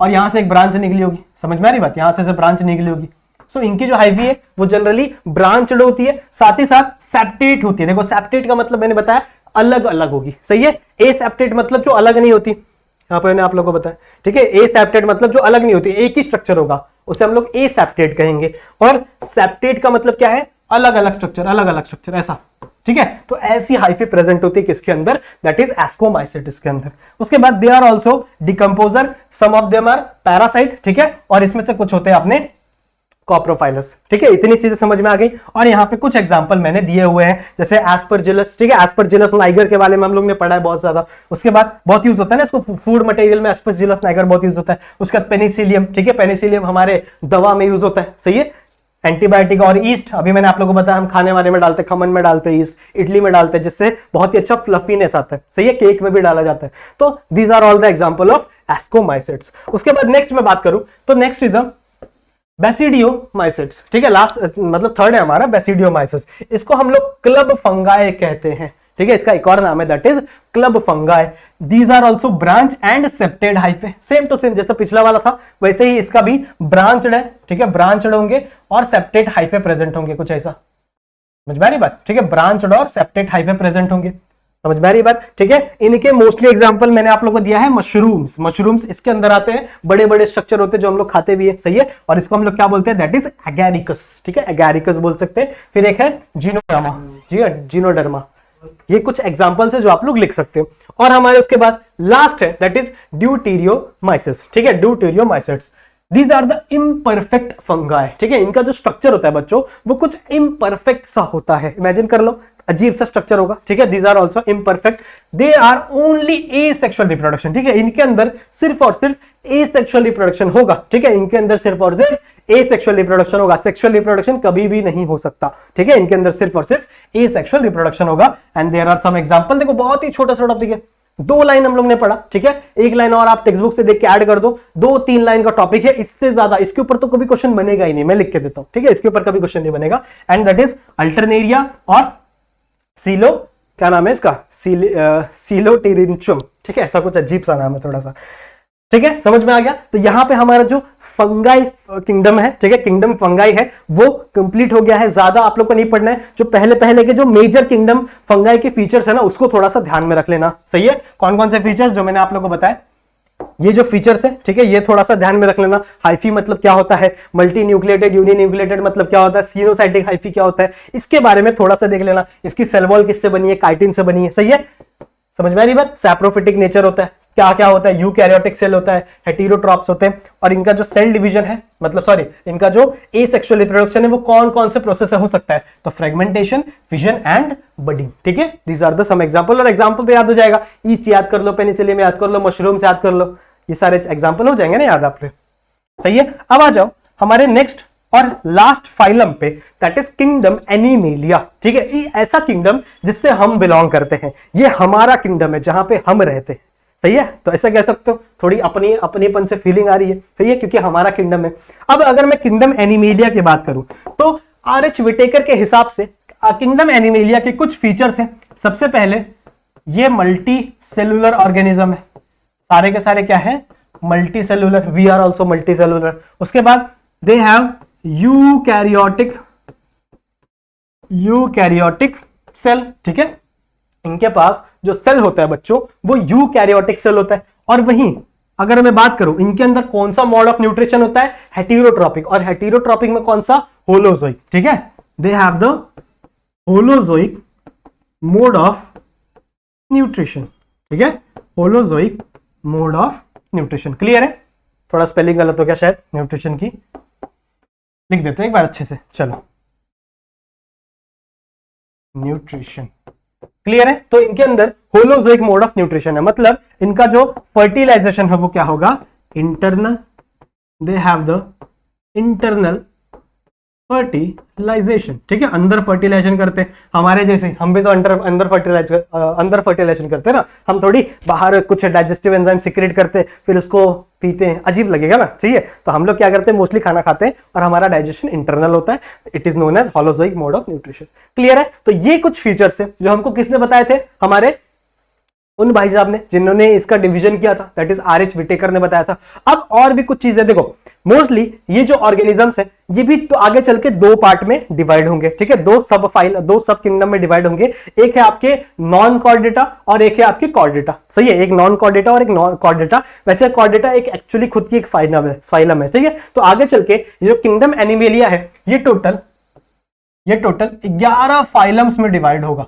और यहां से एक ब्रांच निकली होगी, समझ में आ रही बात, यहां से ब्रांच निकली होगी। सो इनकी जो हाइफी है वो जनरली ब्रांचड होती है, साथ ही साथ सेप्टेट होती है। देखो सेप्टेट का मतलब मैंने बताया अलग अलग होगी, सही है। ए सेप्टेट मतलब जो अलग नहीं होती, यहां पर मैंने आप लोगों को बताया, ठीक है। ए सेप्टेट मतलब जो अलग नहीं होती, एक ही स्ट्रक्चर होगा, उसे हम लोग ए सेप्टेट कहेंगे। और सेप्टेट का मतलब क्या है, अलग अलग स्ट्रक्चर, ऐसा, ठीक है। तो ऐसी हाइफी प्रेजेंट होती है किसके अंदर, दैट इज एस्कोमाइसिट्स के अंदर। उसके बाद they are also decomposer, some of them are parasite, ठीक है, और इसमें से कुछ होते हैं अपने कॉप्रोफाइलस, ठीक है। इतनी चीजें समझ में आ गई और यहाँ पे कुछ एग्जांपल मैंने दिए हुए हैं, जैसे एस्परजिलस, ठीक है, एस्परजिलस नाइगर के बारे में हम लोग ने पढ़ा है बहुत ज्यादा। उसके बाद बहुत यूज होता है ना इसको फूड मटेरियल में, एस्परजिलस नाइगर बहुत यूज होता है। उसके बाद पेनिसिलियम, ठीक है, पेनिसिलियम हमारे दवा में यूज होता है, सही है। एंटीबायोटिक और ईस्ट, अभी मैंने आप लोगों को बताया हम खाने वाने में डालते हैं, खमन में डालते हैं ईस्ट, इडली में डालते हैं, जिससे बहुत ही अच्छा फ्लफीनेस आता है, सही है, केक में भी डाला जाता है। तो these are all the example of Ascomycetes. उसके बाद नेक्स्ट मैं बात करूं तो नेक्स्ट इज बेसिडियोमाइसिट्स, ठीक है, लास्ट मतलब थर्ड है हमारा बेसिडियोमाइसिस। इसको हम लोग क्लब फंगाई कहते हैं, ठीक है, इसका एक और नाम है that is club fungi. These are also branch and septate hyphae, same to same जैसा पिछला वाला था वैसे ही इसका भी ब्रांचड है, ठीक है, ब्रांचड होंगे और सेप्टेड हाइफे प्रेजेंट होंगे, कुछ ऐसा, समझ में आ रही बात, ठीक है, ब्रांचड और सेप्टेड हाइफे प्रेजेंट होंगे, समझ में आ रही बात, ठीक है। इनके मोस्टली एग्जांपल मैंने आप लोगों को दिया है मशरूम्स। मशरूम्स इसके अंदर आते हैं, बड़े बड़े स्ट्रक्चर होते हैं जो हम लोग खाते भी है, सही है, और इसको हम लोग क्या बोलते हैं, दैट इज एगैरिकस, ठीक है, एगैरिकस बोल सकते हैं। फिर एक है जीनोडर्मा, जी जीनोडर्मा, ये कुछ एग्जांपल्स है जो आप लोग लिख सकते हो। और हमारे उसके बाद लास्ट है दैट इज ड्यूटेरियोमाइसिस, ठीक है, ड्यूटेरियोमाइसिट्स। These are the imperfect fungi, ठीक है, इनका जो स्ट्रक्चर होता है बच्चों वो कुछ इम्परफेक्ट सा होता है, इमेजिन कर लो, अजीब सा स्ट्रक्चर होगा, ठीक है। These are also imperfect, they are only asexual reproduction, ठीक है, इनके अंदर सिर्फ और सिर्फ asexual reproduction होगा, ठीक है, इनके अंदर सिर्फ और सिर्फ asexual reproduction होगा, सेक्सुअल रिप्रोडक्शन कभी भी नहीं हो सकता, ठीक है, इनके अंदर सिर्फ और सिर्फ asexual reproduction होगा। And there are some example, देखो बहुत ही छोटा सा टॉपिक है, 2 लाइन हम लोग ने पढ़ा, ठीक है, 1 लाइन और आप टेक्स्ट बुक से देख के ऐड कर दो, 2-3 लाइन का टॉपिक है, इससे ज्यादा इसके ऊपर तो कभी क्वेश्चन बनेगा ही नहीं, मैं लिख के देता हूं, ठीक है, इसके ऊपर कभी क्वेश्चन नहीं बनेगा। एंड दैट इज अल्टरनेरिया और सीलो, क्या नाम है इसका, सीलोटेरिंचुम, ठीक है, ऐसा कुछ अजीब सा नाम है थोड़ा सा, ठीक है, समझ में आ गया। तो यहां पे हमारा जो फंगाई किंगडम है, ठीक है, किंगडम फंगाई है वो कंप्लीट हो गया है। ज्यादा आप लोग को नहीं पढ़ना है, जो पहले पहले के जो मेजर किंगडम फंगाई के फीचर्स है ना उसको थोड़ा सा ध्यान में रख लेना, सही है। कौन कौन से फीचर्स जो मैंने आप लोग को बताया, ये जो फीचर्स है, ठीक है, ये थोड़ा सा ध्यान में रख लेना। हाइफी मतलब क्या होता है, मल्टी न्यूक्लिएटेड, यूनि न्यूक्लिएटेड मतलब क्या होता है, सीनोसाइटिक हाइफी क्या होता है, इसके बारे में थोड़ा सा देख लेना। इसकी सेल वॉल किससे बनी है, काइटिन से बनी है, सही है, समझ में आ रही बात। सैप्रोफिटिक नेचर होता है, क्या क्या होता है, यूकैरियोटिक सेल होता है, हेटेरोट्रॉप्स होते हैं, और इनका जो सेल डिवीजन है, मतलब सॉरी इनका जो एसेक्सुअल रिप्रोडक्शन है वो कौन कौन से प्रोसेस से हो सकता है, तो फ्रेगमेंटेशन, फिजन एंड बडिंग, ठीक है। These are the some example, और एग्जांपल तो याद हो जाएगा, ईस्ट याद कर लो, पेनिसिलियम याद कर लो, मशरूम्स याद कर लो, ये सारे एग्जांपल हो जाएंगे ना याद आपके, सही है। अब आ जाओ हमारे नेक्स्ट और लास्ट फाइलम पे, दैट इज किंगडम एनिमेलिया, ठीक है, ये ऐसा किंगडम जिससे हम बिलोंग करते हैं, ये हमारा किंगडम है जहां पे हम रहते हैं, सही है। तो ऐसा कह सकते हो, थोड़ी अपनेपन से फीलिंग आ रही है, सही है, क्योंकि हमारा किंगडम है। अब अगर मैं किंगडम एनिमेलिया की बात करूं तो आर.एच. विटेकर के हिसाब से किंगडम एनिमेलिया के कुछ फीचर्स हैं। सबसे पहले ये मल्टी सेलुलर ऑर्गेनिज्म है, सारे के सारे क्या है, multicellular, we are also multicellular. उसके बाद दे हैव यूकैरियोटिक सेल, ठीक है। इनके पास जो सेल होता है बच्चों वो यूकैरियोटिक सेल होता है। और वहीं अगर मैं बात करूं इनके अंदर कौन सा मोड ऑफ न्यूट्रिशन होता है, हेटेरोट्रॉपिक, और हेटेरोट्रॉपिक में कौन सा, होलोजोइक, ठीक है। दे have the holozoic mode of nutrition, ठीक है, holozoic mode of nutrition. Clear है? थोड़ा स्पेलिंग गलत हो गया शायद, न्यूट्रिशन की लिख देते हैं एक बार अच्छे से। चलो, न्यूट्रिशन, क्लियर है? तो इनके अंदर होलोजोइक मोड ऑफ न्यूट्रिशन है, मतलब इनका जो फर्टिलाइजेशन है वो क्या होगा, internal. They have the internal fertilization, ठीक है, अंदर फर्टिलाइजेशन करते हैं। हमारे जैसे हम भी तो अंदर फर्टिलाइजेशन करते हैं ना, हम थोड़ी बाहर कुछ डाइजेस्टिव एंजाइम सिक्रेट करते हैं फिर उसको पीते हैं, अजीब लगेगा ना, चाहिए। तो हम लोग क्या करते हैं, मोस्टली खाना खाते हैं और हमारा डाइजेशन इंटरनल होता है। It is known as holozoic mode of nutrition. Clear है? तो ये कुछ फीचर्स है जो हमको किसने बताए थे, हमारे उन भाई साहब ने जिन्होंने इसका डिवीजन किया था, दैट इज आर.एच. विटेकर ने बताया था। अब और भी कुछ चीजें देखो, मोस्टली ये जो ऑर्गेनिजम्स है ये भी तो आगे चल के दो पार्ट में डिवाइड होंगे, ठीक है, दो सब किंगडम में डिवाइड होंगे। एक है आपके नॉन कॉर्डेटा और एक है आपके कॉर्डेटा, सही है, एक नॉन कॉर्डेटा और एक नॉन कॉर्डेटा। वैसे कॉर्डेटा एक एक्चुअली खुद की एक फाइलम है, ठीक है। तो आगे चल के ये जो किंगडम एनिमेलिया है ये टोटल 11 फाइलम्स में डिवाइड होगा,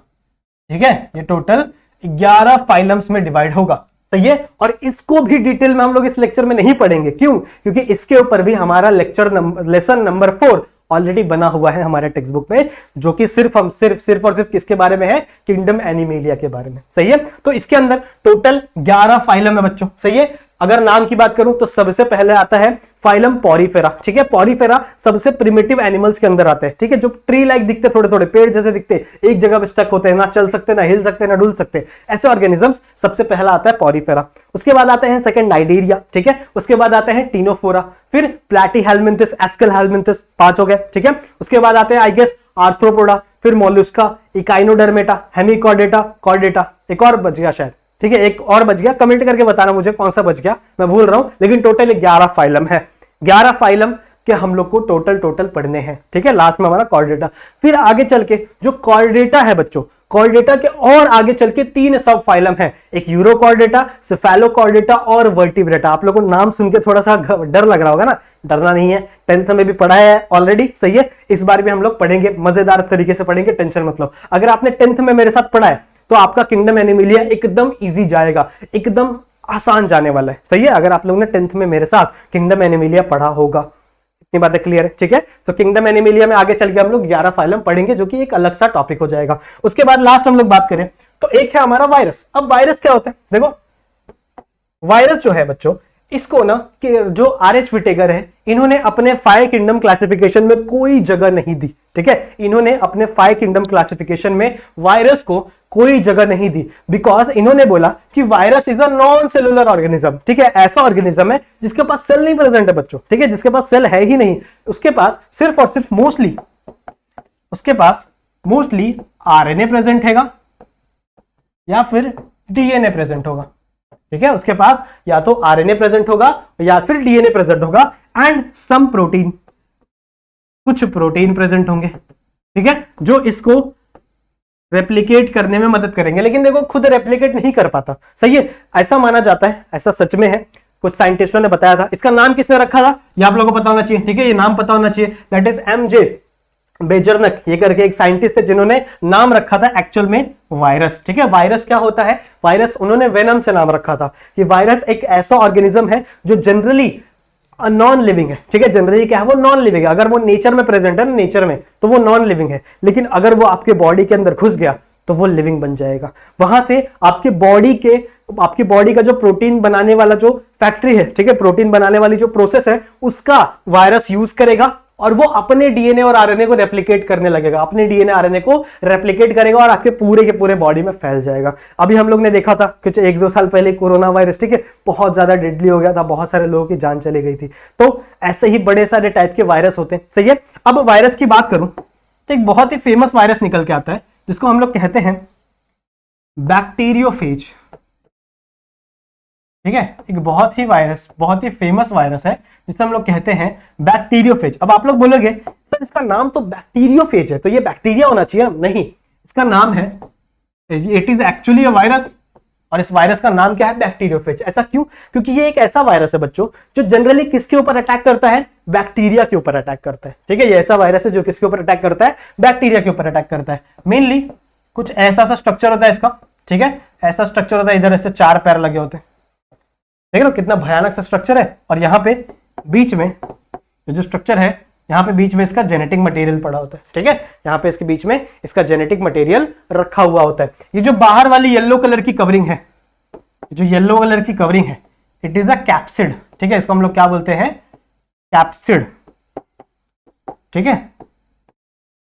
ठीक है, ये टोटल 11 फाइलम्स में डिवाइड होगा, सही है। और इसको भी डिटेल में हम लोग इस लेक्चर में नहीं पढ़ेंगे, क्यों? क्योंकि इसके ऊपर भी हमारा लेसन नंबर 4 ऑलरेडी बना हुआ है हमारे टेक्स्ट बुक में, जो कि सिर्फ और सिर्फ किसके बारे में है, किंगडम एनिमेलिया के बारे में, सही है। तो इसके अंदर टोटल 11 फाइलम है बच्चों, सही है। अगर नाम की बात करूं तो सबसे पहले आता है फाइलम पॉरीफेरा, ठीक है। पॉरीफेरा सबसे प्रिमिटिव एनिमल्स के अंदर आते हैं, ठीक है, जो ट्री लाइक दिखते, थोड़े थोड़े पेड़ जैसे दिखते, एक जगह पे स्टक होते हैं, ना चल सकते, ना हिल सकते, ना डुल सकते, ऐसे ऑर्गेनिजम्स सबसे पहला आता है पॉरीफेरा। उसके बाद आते हैं सेकंड नाइडेरिया, ठीक है। उसके बाद आते हैं टीनोफोरा, फिर प्लैटीहेलमिंथस, एस्केलहेलमिंथस, 5 हो गए, ठीक है। उसके बाद आते हैं आई गेस आर्थ्रोपोडा, फिर मोलुस्का, इकाइनोडर्मेटा, हेमिकॉर्डेटा, कॉर्डेटा, एक और बच गया शायद, ठीक है, एक और बच गया, कमेंट करके बताना मुझे कौन सा बच गया, मैं भूल रहा हूं। लेकिन टोटल 11 फाइलम है, 11 फाइलम के हम लोग को टोटल पढ़ने हैं, ठीक है। लास्ट में हमारा कॉर्डेटा, फिर आगे चल के जो कॉर्डेटा है बच्चों, कॉर्डेटा के और आगे चल के 3 सब फाइलम है, एक यूरोकॉर्डेटा, सेफेलोकॉर्डेटा और वर्टिब्रेटा। आप लोगों को नाम सुन के थोड़ा सा डर लग रहा होगा ना, डरना नहीं है, 10th में भी पढ़ा है ऑलरेडी, सही है। इस बार भी हम लोग पढ़ेंगे, मजेदार तरीके से पढ़ेंगे, टेंशन मत लो। अगर आपने 10th में मेरे साथ पढ़ा है तो आपका किंगडम एनिमेलिया एकदम इजी जाएगा, एकदम आसान जाने वाला है, सही है। अगर आप लोगों ने 10th में मेरे साथ किंगडम एनिमेलिया पढ़ा होगा, इतनी बातें क्लियर है, ठीक है। तो किंगडम एनिमेलिया में आगे चल के हम लोग 11 फाइलम पढ़ेंगे, जो कि एक अलग सा टॉपिक हो जाएगा। उसके बाद लास्ट हम लोग बात करें तो एक है हमारा वायरस। अब वायरस क्या होता है, देखो वायरस जो है बच्चों, इसको ना कि जो आर.एच. विटेकर है, इन्होंने अपने 5 किंगडम क्लासिफिकेशन में कोई जगह नहीं दी, ठीक है। इन्होंने अपने 5 किंगडम क्लासिफिकेशन में वायरस को कोई जगह नहीं दी, बिकॉज इन्होंने बोला कि virus is a non cellular organism, ठीक है। ऐसा ऑर्गेनिज्म है जिसके पास सेल नहीं प्रेजेंट है बच्चों, ठीक है, जिसके पास सेल है ही नहीं, उसके पास सिर्फ और सिर्फ मोस्टली आरएनए प्रेजेंट हैगा या फिर डीएनए प्रेजेंट होगा, ठीक है। उसके पास या तो आरएनए प्रेजेंट होगा या फिर डीएनए प्रेजेंट होगा, एंड सम प्रोटीन, कुछ प्रोटीन प्रेजेंट होंगे, ठीक है, जो इसको रेप्लिकेट करने में मदद करेंगे। लेकिन देखो खुद रेप्लिकेट नहीं कर पाता, सही है, ऐसा माना जाता है, ऐसा सच में है, कुछ साइंटिस्टों ने बताया था। इसका नाम किसने रखा था ये आप लोगों को पता होना चाहिए, ठीक है, ये नाम पता होना चाहिए, दैट इज एमजे बेजरनक, ये करके एक साइंटिस्ट है जिन्होंने नाम रखा था एक्चुअल में वायरस, ठीक है। वायरस क्या होता है, वायरस उन्होंने वेनम से नाम रखा था कि वायरस एक ऐसा ऑर्गेनिज्म है जो जनरली नॉन लिविंग है, ठीक है। जनरली क्या है, वो नॉन लिविंग है। अगर वो नेचर में प्रेजेंट है ना, नेचर में, तो वो नॉन लिविंग है, लेकिन अगर वो आपके बॉडी के अंदर घुस गया तो वो लिविंग बन जाएगा। वहां से आपकी बॉडी का जो प्रोटीन बनाने वाला जो फैक्ट्री है, ठीक है, प्रोटीन बनाने वाली जो प्रोसेस है, उसका वायरस यूज करेगा और वो अपने डीएनए और आरएनए को रेप्लिकेट करने लगेगा, अपने डीएनए आरएनए को रेप्लिकेट करेगा और आपके पूरे के पूरे बॉडी में फैल जाएगा। अभी हम लोग ने देखा था कुछ 1-2 साल पहले कोरोना वायरस, ठीक है, बहुत ज्यादा डेडली हो गया था, बहुत सारे लोगों की जान चली गई थी। तो ऐसे ही बड़े सारे टाइप के वायरस होते हैं, सही है। अब वायरस की बात करूं तो एक बहुत ही फेमस वायरस निकल के आता है जिसको हम लोग कहते हैं बैक्टीरियोफेज, ठीक है, एक बहुत ही फेमस वायरस है जिसे हम लोग कहते हैं बैक्टीरियोफेज। अब आप लोग बोलोगे सर इसका नाम तो बैक्टीरियोफेज है, तो ये बैक्टीरिया होना चाहिए। नहीं, इसका नाम है, it is actually a virus, और इस वायरस का नाम क्या है, बैक्टीरियोफेज। ऐसा क्यों? क्योंकि ये एक ऐसा वायरस है बच्चों जो जनरली किसके ऊपर अटैक करता है, बैक्टीरिया के ऊपर अटैक करता है। ठीक है, ये ऐसा वायरस है जो किसके ऊपर अटैक करता है, बैक्टीरिया के ऊपर अटैक करता है। मेनली कुछ ऐसा सा स्ट्रक्चर होता है इसका, ठीक है, ऐसा स्ट्रक्चर होता है, इधर ऐसे 4 पैर लगे होते हैं, देख लो कितना भयानक सा स्ट्रक्चर है। और यहाँ पे बीच में जो स्ट्रक्चर है, यहाँ पे बीच में इसका जेनेटिक मटेरियल पड़ा होता है। ठीक है, यहाँ पे इसके बीच में इसका जेनेटिक मटेरियल रखा हुआ होता है। ये जो बाहर वाली येलो कलर की कवरिंग है, जो येलो कलर की कवरिंग है, इट इज अ कैप्सिड। ठीक है, इसको हम लोग क्या बोलते हैं, कैप्सिड। ठीक है,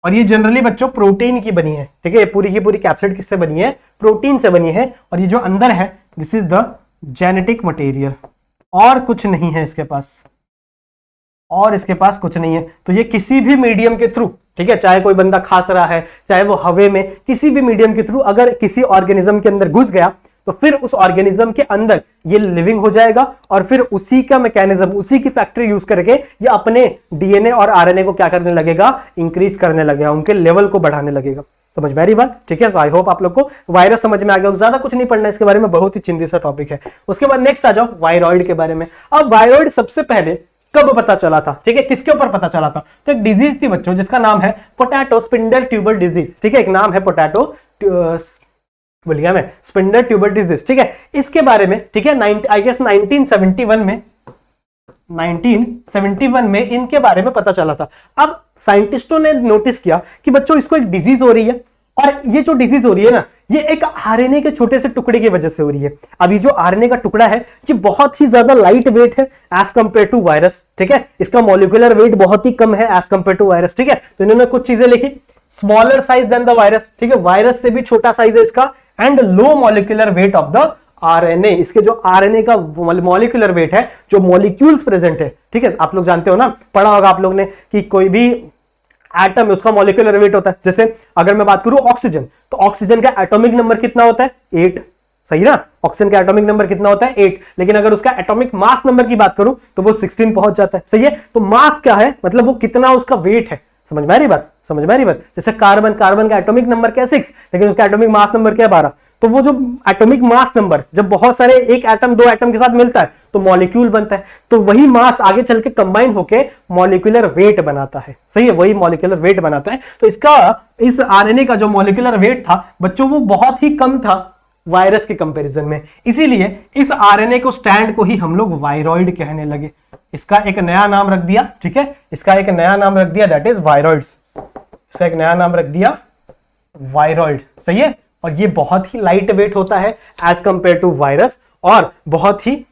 और ये जनरली बच्चों प्रोटीन की बनी है। ठीक है, ये पूरी की पूरी कैप्सिड किससे बनी है, प्रोटीन से बनी है। और ये जो अंदर है, this is the genetic material, और कुछ नहीं है इसके पास, और इसके पास कुछ नहीं है। तो ये किसी भी मीडियम के थ्रू, ठीक है, चाहे कोई बंदा खांस रहा है, चाहे वो हवा में, किसी भी मीडियम के थ्रू अगर किसी ऑर्गेनिज्म के अंदर घुस गया, तो फिर उस ऑर्गेनिज्म के अंदर ये लिविंग हो जाएगा, और फिर उसी का मैकेनिज्म, उसी की फैक्ट्री यूज करके ये अपने डीएनए और आरएनए को क्या करने लगेगा, इंक्रीज करने लगेगा, उनके लेवल को बढ़ाने लगेगा। समझ में आ रही बात? ठीक है, सो आई होप आप लोग को वायरस समझ में आ गया। ज्यादा कुछ नहीं पढ़ना इसके बारे में, बहुत ही चिंतित सा टॉपिक है। उसके बाद नेक्स्ट आ जाओ वायरॉइड के बारे में। अब वायरॉइड सबसे पहले कब पता चला था, ठीक है, किसके ऊपर पता चला था? तो एक डिजीज थी बच्चों जिसका नाम है पोटैटो स्पिंडल ट्यूबर डिजीज। ठीक है, एक नाम है पोटैटो, बोल गया मैं, स्पिंडल ट्यूबर डिजीज। ठीक है, इसके बारे में, ठीक है, आई गेस 1971 में इनके बारे में पता चला था। अब साइंटिस्टों ने नोटिस किया कि बच्चों इसको एक डिजीज हो रही है, और ये जो डिजीज हो रही है ना, ये एक आरएनए के छोटे से टुकड़े की वजह से हो रही है। अब ये जो आरएनए का टुकड़ा है, ये बहुत ही ज्यादा लाइट वेट है एज कंपेयर टू वायरस। ठीक है, इसका मॉलिक्यूलर वेट बहुत ही कम है एज कंपेयर टू वायरस। ठीक है, तो इन्होंने कुछ चीजें लिखी, smaller size than the virus. ठीक है, वायरस से भी छोटा साइज है इसका, and low molecular weight of the RNA. इसके जो आरएनए का मॉलिक्यूलर वेट है, जो मॉलिक्यूल्स प्रेजेंट है, ठीक है, आप लोग जानते हो ना, पढ़ा होगा आप लोग ने कि कोई भी एटम है उसका मॉलिक्यूलर वेट होता है। जैसे अगर मैं बात करूं ऑक्सीजन, तो ऑक्सीजन का एटॉमिक नंबर कितना होता है, 8। सही ना, ऑक्सीजन का एटॉमिक नंबर कितना होता है, 8। लेकिन अगर उसका एटॉमिक मास नंबर की बात करूं तो वो 16 पहुंच जाता है। सही है, तो मास क्या है, मतलब वो कितना उसका वेट है। समझ में आ रही बात? समझ में आ रही बात? जैसे कार्बन का एटॉमिक नंबर क्या है 6, लेकिन उसका एटॉमिक मास नंबर क्या है 12। तो वो जो एटॉमिक मास नंबर जब बहुत सारे एक एटम दो एटम के साथ मिलता है तो मॉलिक्यूल बनता है, तो वही मास आगे चल के कंबाइन होके मॉलिक्यूलर वेट बनाता है। सही है, वही मॉलिक्यूलर वेट बनाता है। तो इसका, इस आरएनए का जो मॉलिक्यूलर वेट था बच्चों, वो बहुत ही कम था वायरस के कंपैरिजन में। इसीलिए इस आरएनए को, स्टैंड को ही हम लोग वायरॉइड कहने लगे। इसका एक नया नाम रख दिया। ठीक है, इसका एक नया नाम रख दिया, दैट इज वायरॉइड्स। इसका एक नया नाम रख दिया वायरॉइड। सही है, और ये बहुत ही लाइट वेट होता है एज कंपेयर टू वायरस, और बहुत ही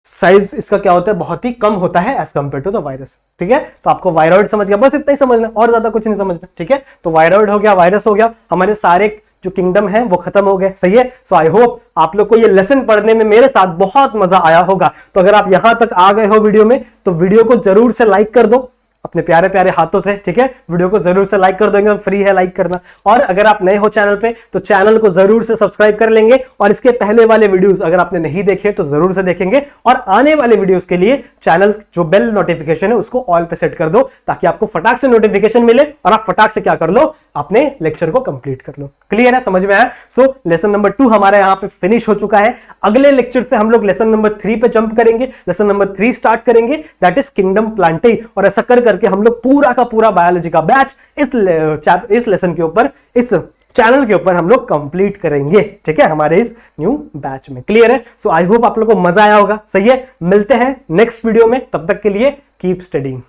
साइज इसका क्या होता है, बहुत ही कम होता है as compare to the virus. ठीक है, तो आपको वायरॉइड समझ गया, बस इतना ही समझना, और ज्यादा कुछ नहीं समझना। ठीक है, तो वायरॉइड हो गया, वायरस हो गया, हमारे सारे जो किंगडम है वो खत्म हो गए। सही है, सो आई होप आप लोग को ये लेसन पढ़ने में मेरे साथ बहुत मजा आया होगा। तो अगर आप यहां तक आ गए हो वीडियो में, तो वीडियो को जरूर से लाइक कर दो अपने प्यारे प्यारे हाथों से। ठीक है, वीडियो को जरूर से लाइक कर देंगे, फ्री है लाइक करना। और अगर आप नए हो चैनल पे, तो चैनल को जरूर से सब्सक्राइब कर लेंगे, और इसके पहले वाले वीडियोस अगर आपने नहीं देखे तो जरूर से देखेंगे। और आने वाले वीडियोस के लिए चैनल जो बेल नोटिफिकेशन है उसको ऑल पे सेट कर दो, ताकि आपको फटाक से नोटिफिकेशन मिले और आप फटाक से क्या कर लो, अपने लेक्चर को कंप्लीट कर लो। क्लियर है, समझ में आया? सो लेसन नंबर 2 हमारा यहाँ पे फिनिश हो चुका है। अगले लेक्चर से हम लोग लेसन नंबर 3 पे जंप करेंगे, लेसन नंबर 3 स्टार्ट करेंगे, दैट इज किंगडम प्लांटाई। और ऐसा कर करके हम लोग पूरा का पूरा बायोलॉजी का बैच इस लेसन के ऊपर, इस चैनल के ऊपर हम लोग कंप्लीट करेंगे। ठीक है, हमारे इस न्यू बैच में। क्लियर है? सो आई होप आप लोगों को मजा आया होगा। सही है, मिलते हैं नेक्स्ट वीडियो में, तब तक के लिए कीप स्टडीइंग।